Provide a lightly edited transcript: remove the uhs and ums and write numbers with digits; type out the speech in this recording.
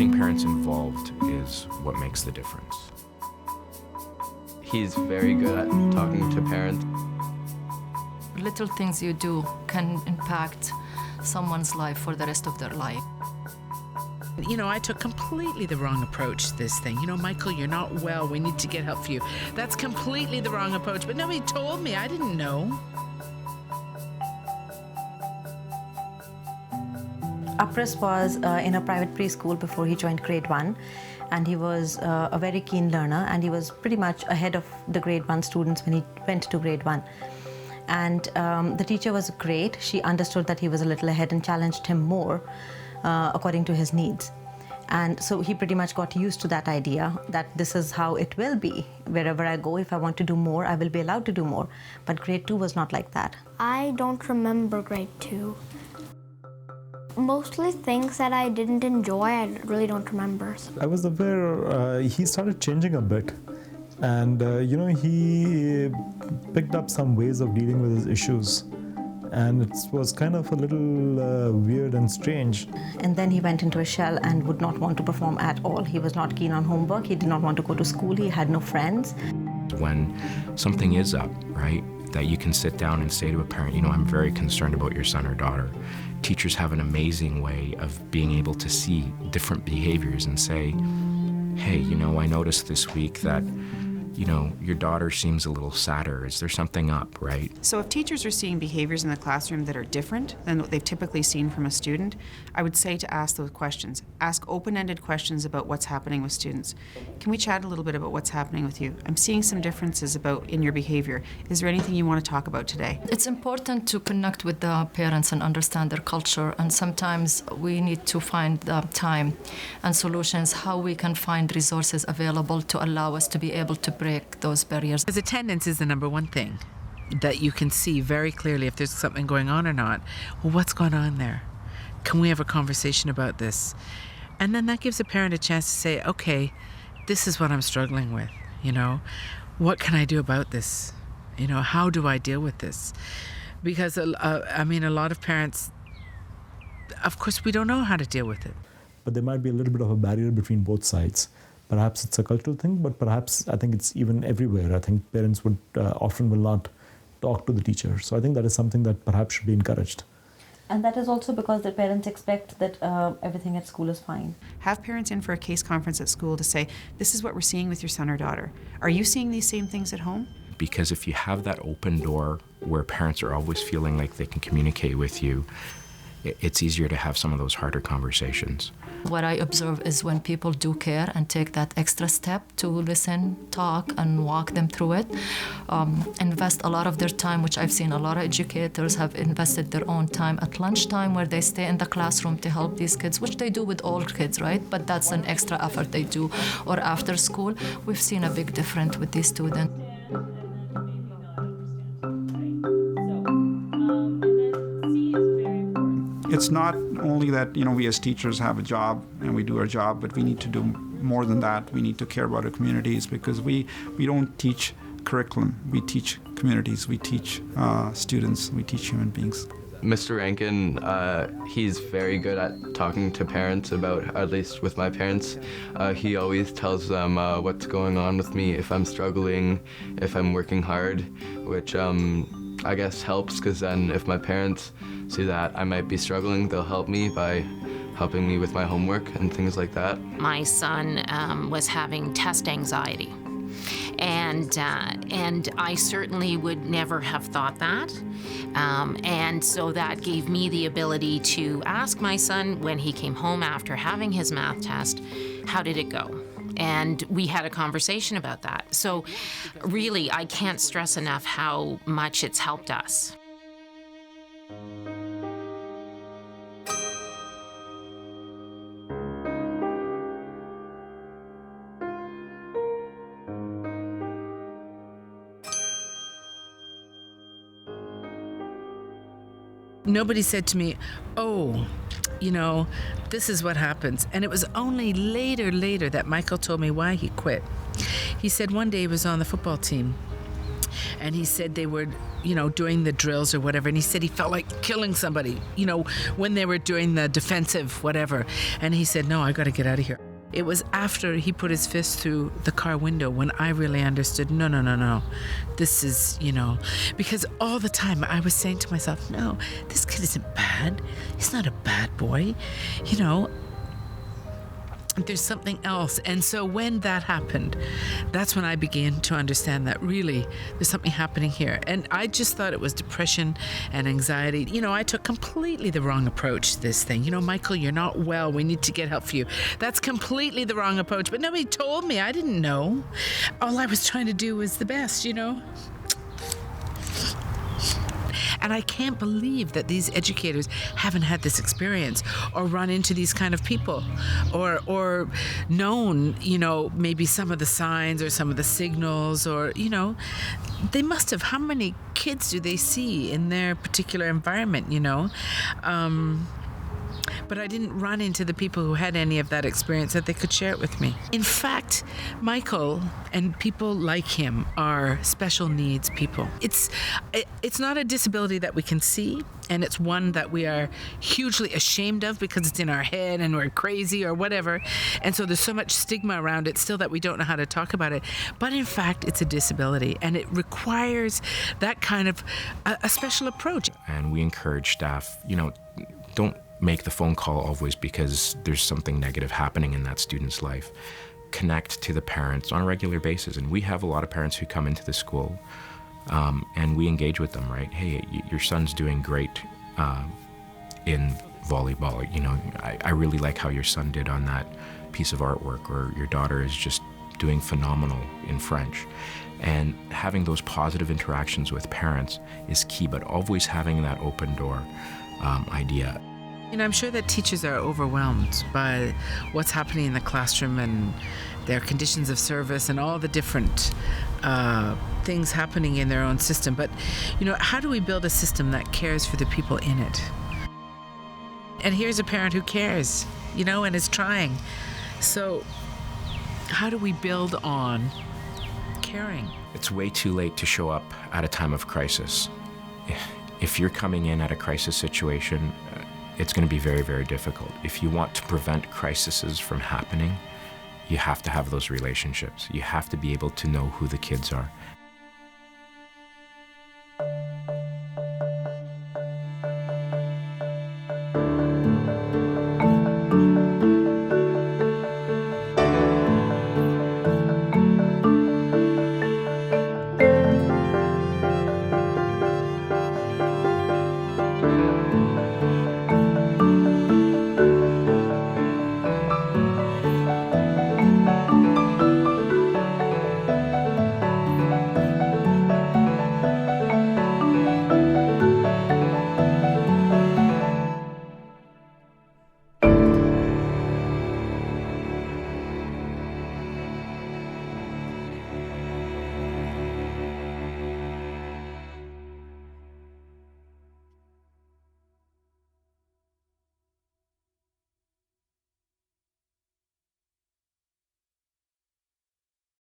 Getting parents involved is what makes the difference. He's very good at talking to parents. Little things you do can impact someone's life for the rest of their life. You know, I took completely the wrong approach to this thing. You know, Michael, you're not well. We need to get help for you. That's completely the wrong approach. But nobody told me. I didn't know. Apras was in a private preschool before he joined grade 1, and he was a very keen learner, and he was pretty much ahead of the grade 1 students when he went to grade 1. And the teacher was great. She understood that he was a little ahead and challenged him more according to his needs. And so he pretty much got used to that idea that this is how it will be. Wherever I go, if I want to do more, I will be allowed to do more. But grade 2 was not like that. I don't remember grade 2. Mostly things that I didn't enjoy, I really don't remember. I was aware he started changing a bit. And, you know, he picked up some ways of dealing with his issues. And it was kind of a little weird and strange. And then he went into a shell and would not want to perform at all. He was not keen on homework. He did not want to go to school. He had no friends. When something is up, right, that you can sit down and say to a parent, you know, I'm very concerned about your son or daughter. Teachers have an amazing way of being able to see different behaviors and say, hey, you know, I noticed this week that, you know, your daughter seems a little sadder. Is there something up, right? So if teachers are seeing behaviors in the classroom that are different than what they've typically seen from a student, I would say to ask those questions. Ask open-ended questions about what's happening with students. Can we chat a little bit about what's happening with you? I'm seeing some differences in your behavior. Is there anything you want to talk about today? It's important to connect with the parents and understand their culture, and sometimes we need to find the time and solutions how we can find resources available to allow us to be able to break those barriers. Because attendance is the number one thing that you can see very clearly if there's something going on or not. Well, what's going on there? Can we have a conversation about this? And then that gives a parent a chance to say, okay, this is what I'm struggling with, you know? What can I do about this? You know, how do I deal with this? Because, I mean, a lot of parents, of course, we don't know how to deal with it. But there might be a little bit of a barrier between both sides. Perhaps it's a cultural thing, but perhaps I think it's even everywhere. I think parents would often will not talk to the teacher. So I think that is something that perhaps should be encouraged. And that is also because the parents expect that everything at school is fine. Have parents in for a case conference at school to say, this is what we're seeing with your son or daughter. Are you seeing these same things at home? Because if you have that open door where parents are always feeling like they can communicate with you, it's easier to have some of those harder conversations. What I observe is when people do care and take that extra step to listen, talk, and walk them through it, invest a lot of their time, which I've seen a lot of educators have invested their own time at lunchtime where they stay in the classroom to help these kids, which they do with all kids, right? But that's an extra effort they do. Or after school, we've seen a big difference with these students. It's not only that, you know, we as teachers have a job and we do our job, but we need to do more than that. We need to care about our communities because we don't teach curriculum. We teach communities. We teach students. We teach human beings. Mr. Rankin, he's very good at talking to parents about, at least with my parents. He always tells them what's going on with me, if I'm struggling, if I'm working hard, which I guess helps because then if my parents see that I might be struggling, they'll help me by helping me with my homework and things like that. My son was having test anxiety. And I certainly would never have thought that. And so that gave me the ability to ask my son when he came home after having his math test, how did it go? And we had a conversation about that. So really, I can't stress enough how much it's helped us. Nobody said to me, oh, you know, this is what happens. And it was only later that Michael told me why he quit. He said one day he was on the football team and he said they were, doing the drills or whatever, and he said he felt like killing somebody, when they were doing the defensive whatever, and he said, no, I got to get out of here. It was after he put his fist through the car window when I really understood, no. This is, because all the time I was saying to myself, no, this kid isn't bad. He's not a bad boy. There's something else. And so when that happened, that's when I began to understand that really there's something happening here. And I just thought it was depression and anxiety. I took completely the wrong approach to this thing. Michael, you're not well. We need to get help for you. That's completely the wrong approach. But nobody told me. I didn't know. All I was trying to do was the best, And I can't believe that these educators haven't had this experience or run into these kind of people or known, maybe some of the signs or some of the signals or, they must have. How many kids do they see in their particular environment, But I didn't run into the people who had any of that experience that they could share it with me. In fact, Michael and people like him are special needs people. It's not a disability that we can see, and it's one that we are hugely ashamed of because it's in our head and we're crazy or whatever. And so there's so much stigma around it still that we don't know how to talk about it. But in fact, it's a disability, and it requires that kind of a special approach. And we encourage staff, don't make the phone call always because there's something negative happening in that student's life. Connect to the parents on a regular basis. And we have a lot of parents who come into the school and we engage with them, right? Hey, your son's doing great in volleyball. I really like how your son did on that piece of artwork, or your daughter is just doing phenomenal in French. And having those positive interactions with parents is key, but always having that open door idea. I'm sure that teachers are overwhelmed by what's happening in the classroom and their conditions of service and all the different things happening in their own system. But, how do we build a system that cares for the people in it? And here's a parent who cares, and is trying. So how do we build on caring? It's way too late to show up at a time of crisis. If you're coming in at a crisis situation, it's going to be very, very difficult. If you want to prevent crises from happening, you have to have those relationships. You have to be able to know who the kids are.